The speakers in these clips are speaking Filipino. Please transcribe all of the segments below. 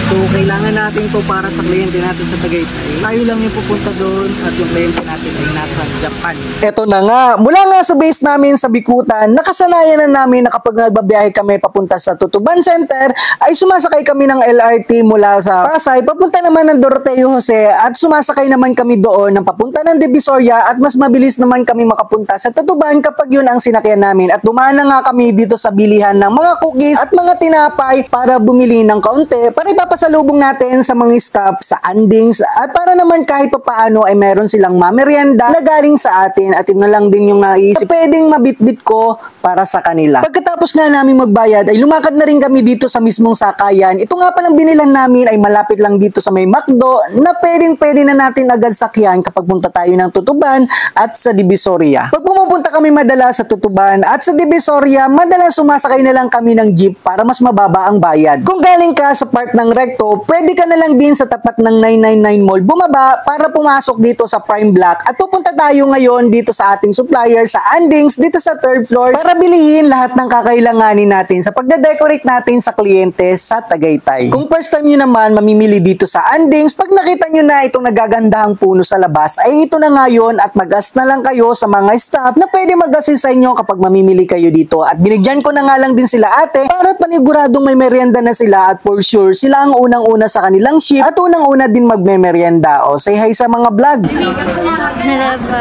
So, kailangan natin to para sa kliyente natin sa Tagaytay. Tayo lang yung pupunta doon at yung kliyente natin ay nasa Japan. Eto na nga, mula nga sa base namin sa Bikutan, nakasanayan na namin na kapag nagbabiyahe kami papunta sa Tutuban Center, ay sumasakay kami ng LRT mula sa Pasay, papunta naman ng Doroteo Jose at sumasakay naman kami doon ng papunta ng Divisoria at mas mabilis naman kami makapunta sa Tutuban kapag yun ang sinakyan namin. At dumaan na nga kami dito sa bilihan ng mga cookies at mga tinapay para bumili ng kaunti para ipapasalubong natin sa mga staff sa Andings at para naman kahit papaano ay meron silang mamerienda na galing sa atin at yun na lang din yung naisip pwedeng mabitbit ko para sa kanila. Pagkatapos nga namin magbayad ay lumakad na rin kami dito sa mismong sakayan. Ito nga palang binilan namin ay malapit lang dito sa may McDo na pwede na natin agad sakyan kapag punta tayo ng Tutuban at sa Divisoria. Pag pumupunta kami madalas sa Tutuban at sa Divisoria, madalas sumasakay na lang kami ng jeep para mas mababa ang bayad. Kung galing ka sa park ng Recto, pwede ka na lang din sa tapat ng 999 Mall bumaba para pumasok dito sa Prime Block at pupunta tayo ngayon dito sa ating supplier sa Andings dito sa 3rd floor para bilihin lahat ng kakailanganin natin sa pagde-decorate natin sa kliyente sa Tagaytay. Kung first time nyo naman mamimili dito sa Andings, pag nakita nyo na itong nagagandahang puno sa labas, ay ito na ngayon at mag-ask na lang kayo sa mga staff na pwede mag-assist sa inyo kapag mamimili kayo dito. At binigyan ko na nga lang din sila ate para paniguradong may merienda na sila at for sure sila ang unang-una sa kanilang shift at unang-una din magme-merienda. O, say hi sa mga vlog. Hello po.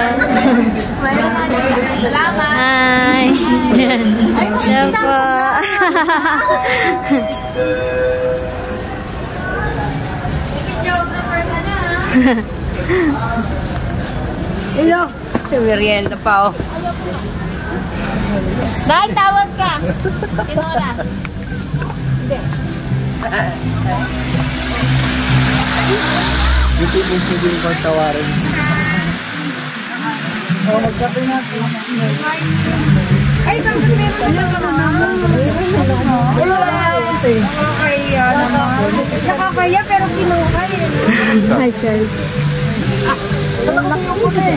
Hi. Hello po. Hello. Merienda pa, oh. Dahil tawag ka. Tinola. Hindi. Dito yung sige yung pagtawarin. O, magkape natin. Ay, bakit meron na naman? Wala lang ate. Nakakaya naman. Nakakaya pero kinuha eh. Hi, sir. Wala ko yung puti.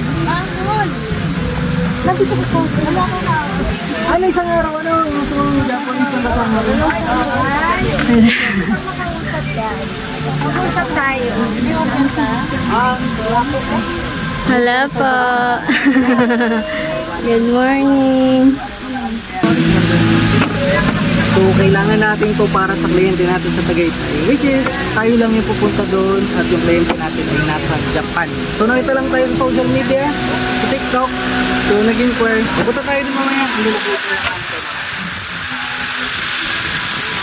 Nandito ko po. Wala ka na. Ano isang araw, ano? Yung sa mga Japanese ang kasama rin? Mag-usap tayo. Hello po. Good morning. So, kailangan natin to para sa kliyente natin sa Tagaytay. Which is, tayo lang yung pupunta doon at yung kliyente natin ay nasa Japan. So, nakita lang tayo sa social media, sa TikTok. So, nag-inquire. Pupunta tayo din mamaya. Hindi na po ito.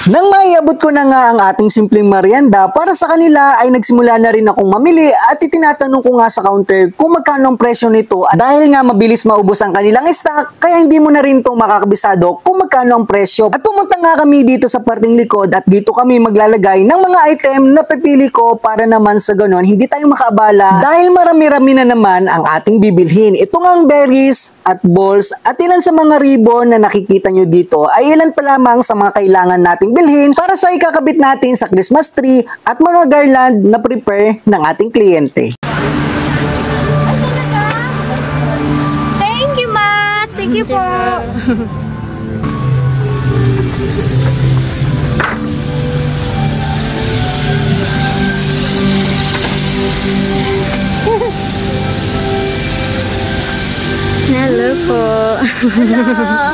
Nang maiabot ko na nga ang ating simpleng merienda, para sa kanila ay nagsimula na rin akong mamili at itinatanong ko nga sa counter kung magkano ang presyo nito. At dahil nga mabilis maubos ang kanilang stock, kaya hindi mo na rin ito makakabisado kung magkano ang presyo. At pumunta nga kami dito sa parting likod at dito kami maglalagay ng mga item na pipili ko para naman sa ganon hindi tayo makaabala dahil marami-rami na naman ang ating bibilhin. Ito nga ang berries at balls at ilan sa mga ribbon na nakikita nyo dito ay ilan pa lamang sa mga kailangan nating bilhin para sa ikakabit natin sa Christmas tree at mga garland na prepare ng ating kliyente. Thank you, Matt. Thank you po. Hello po. Hello.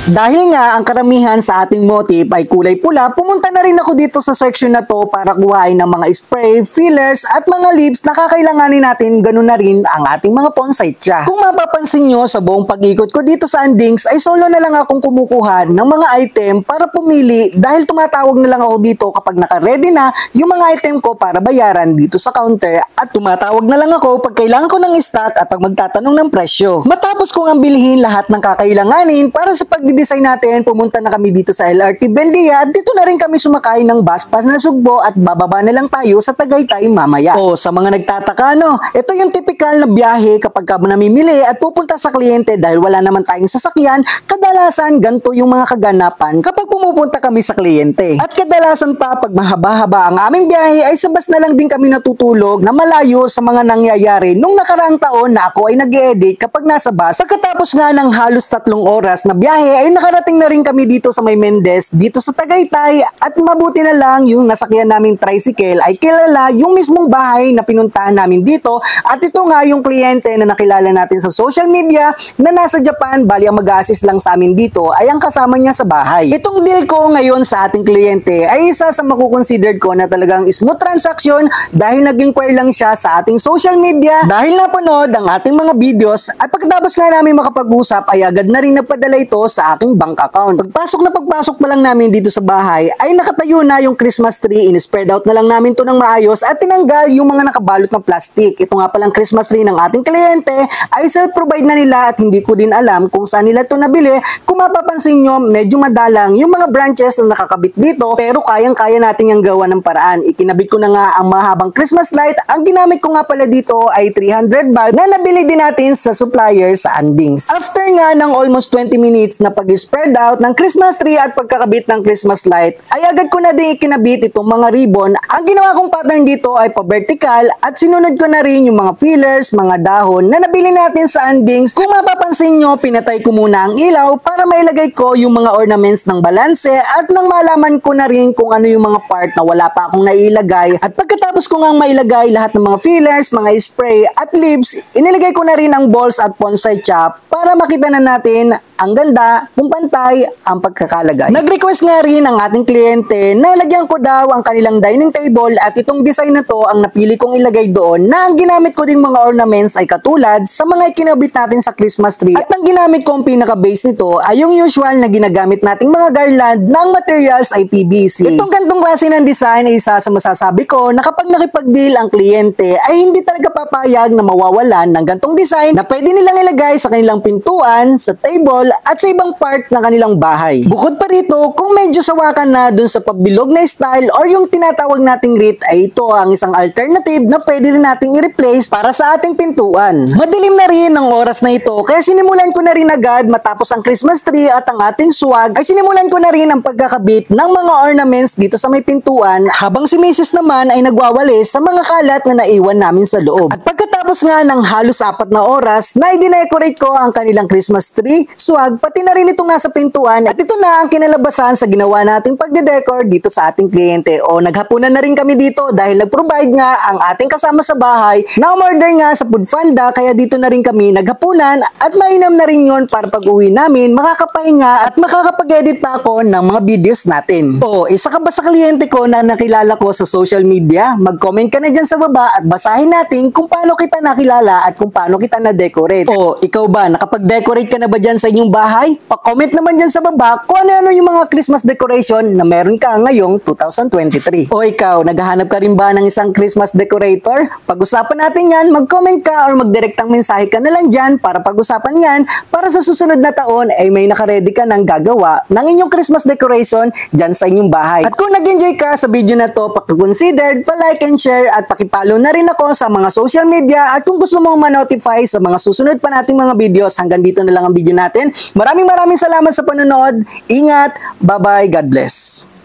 Dahil nga ang karamihan sa ating motif ay kulay pula, pumunta na rin ako dito sa section na to para kuhain ng mga spray, fillers at mga lips na kakailanganin natin, ganun na rin ang ating mga poinsettia. Kung mapapansin nyo sa buong pag-ikot ko dito sa Andings ay solo na lang akong kumukuha ng mga item para pumili dahil tumatawag na lang ako dito kapag naka-ready na yung mga item ko para bayaran dito sa counter at tumatawag na lang ako pag kailangan ko ng stock at pag magtatanong ng presyo. Matapos kong ang bilhin lahat ng kakailanganin para sa pag-design natin, pumunta na kami dito sa LRT Bendia at dito na rin kami sumakay ng bus pass na Sugbo at bababa na lang tayo sa Tagaytay mamaya. O sa mga nagtataka, no, ito yung typical na biyahe kapag ka namimili at pupunta sa kliyente dahil wala naman tayong sasakyan. Kadalasan ganito yung mga kaganapan kapag pumupunta kami sa kliyente. At kadalasan pa pag mahaba-haba ang aming biyahe ay sa bus na lang din kami natutulog na malayo sa mga nangyayari nung nakaraang taon na ako ay nag-edit kapag nasa bus. Pagkatapos nga ng halos 3 oras na biyahe ay ay nakarating na rin kami dito sa May Mendez, dito sa Tagaytay, at mabuti na lang yung nasakyan naming tricycle ay kilala yung mismong bahay na pinuntahan namin dito, at ito nga yung kliyente na nakilala natin sa social media na nasa Japan. Bali ang mag-a-assist lang sa amin dito ay ang kasama niya sa bahay. Itong deal ko ngayon sa ating kliyente ay isa sa makukonsidered ko na talagang smooth transaction dahil nag-inquire lang siya sa ating social media, dahil napanood ang ating mga videos, at pagkatapos nga namin makapag-usap ay agad na rin nagpadala ito sa aking bank account. Pagpasok pa lang namin dito sa bahay ay nakatayo na yung Christmas tree. In-spread out na lang namin to ng maayos at tinanggal yung mga nakabalot ng plastic. Ito nga palang Christmas tree ng ating kliyente ay self-provide na nila at hindi ko din alam kung saan nila ito nabili. Kung mapapansin nyo, medyo madalang yung mga branches na nakakabit dito, pero kayang-kaya natin yung gawa ng paraan. Ikinabit ko na nga ang mahabang Christmas light. Ang ginamit ko nga pala dito ay 300 bulb na nabili din natin sa supplier sa Andings. After nga ng almost 20 minutes na pag-spread out ng Christmas tree at pagkakabit ng Christmas light, ay agad ko na din ikinabit itong mga ribbon. Ang ginawa kong pattern dito ay pa-vertical at sinunod ko na rin yung mga fillers, mga dahon na nabili natin sa Andings. Kung mapapansin nyo, pinatay ko muna ang ilaw para mailagay ko yung mga ornaments ng balanse at nang malaman ko na rin kung ano yung mga part na wala pa akong nailagay. At pagkatapos ko nga mailagay lahat ng mga fillers, mga spray at leaves, inilagay ko na rin ang balls at bonsai chop para makita na natin ang ganda kung pantay ang pagkakalagay. Nag-request nga rin ang ating kliyente na lagyan ko daw ang kanilang dining table, at itong design na to ang napili kong ilagay doon, na ang ginamit ko ding mga ornaments ay katulad sa mga ikinabit natin sa Christmas tree, at ang ginamit ko ang pinaka-base nito ay yung usual na ginagamit nating mga garland ng materials ay PVC. Itong gantong klase ng design ay isa sa masasabi ko na kapag nakipag-deal ang kliyente ay hindi talaga papayag na mawawalan ng gantong design na pwede nilang ilagay sa kanilang pintuan, sa table, at sa ibang part ng kanilang bahay. Bukod pa rito, kung medyo sawakan na dun sa pabilog na style or yung tinatawag nating wreath, ay ito ang isang alternative na pwede rin nating i-replace para sa ating pintuan. Madilim na rin ang oras na ito, kaya sinimulan ko na rin agad matapos ang Christmas tree at ang ating swag, ay sinimulan ko na rin ang pagkakabit ng mga ornaments dito sa may pintuan, habang si Mrs. naman ay nagwawalis sa mga kalat na naiwan namin sa loob. At pagkatapos nga ng halos 4 na oras na i-decorate ko ang kanilang Christmas tree, swag, pati na rin itong nasa pintuan, at ito na ang kinalabasan sa ginawa nating pagde-decor dito sa ating kliyente. O naghapunan na rin kami dito dahil nag-provide nga ang ating kasama sa bahay na umorder nga sa Foodpanda, kaya dito na rin kami naghapunan at mainam na rin yun para pag-uwi namin makakapahinga at makakapag-edit pa ako ng mga videos natin. O isa ka ba sa kliyente ko na nakilala ko sa social media? Mag-comment ka na dyan sa baba at basahin natin kung paano kita nakilala at kung paano kita na-decorate. O ikaw ba, nakapag-decorate ka na ba dyan sa inyong bahay? Pa-comment naman dyan sa baba kung ano-ano yung mga Christmas decoration na meron ka ngayong 2023. O ikaw, naghahanap ka rin ba ng isang Christmas decorator? Pag-usapan natin yan, mag-comment ka or mag-direktang mensahe ka na lang dyan para pag-usapan yan, para sa susunod na taon ay may nakaredy ka ng gagawa ng inyong Christmas decoration dyan sa inyong bahay. At kung nag-enjoy ka sa video na to, pag-consider, pa-like and share at pakipollow na rin ako sa mga social media, at kung gusto mong ma-notify sa mga susunod pa nating mga videos, hanggang dito na lang ang video natin. Maraming salamat sa panonood. Ingat. Bye-bye. God bless.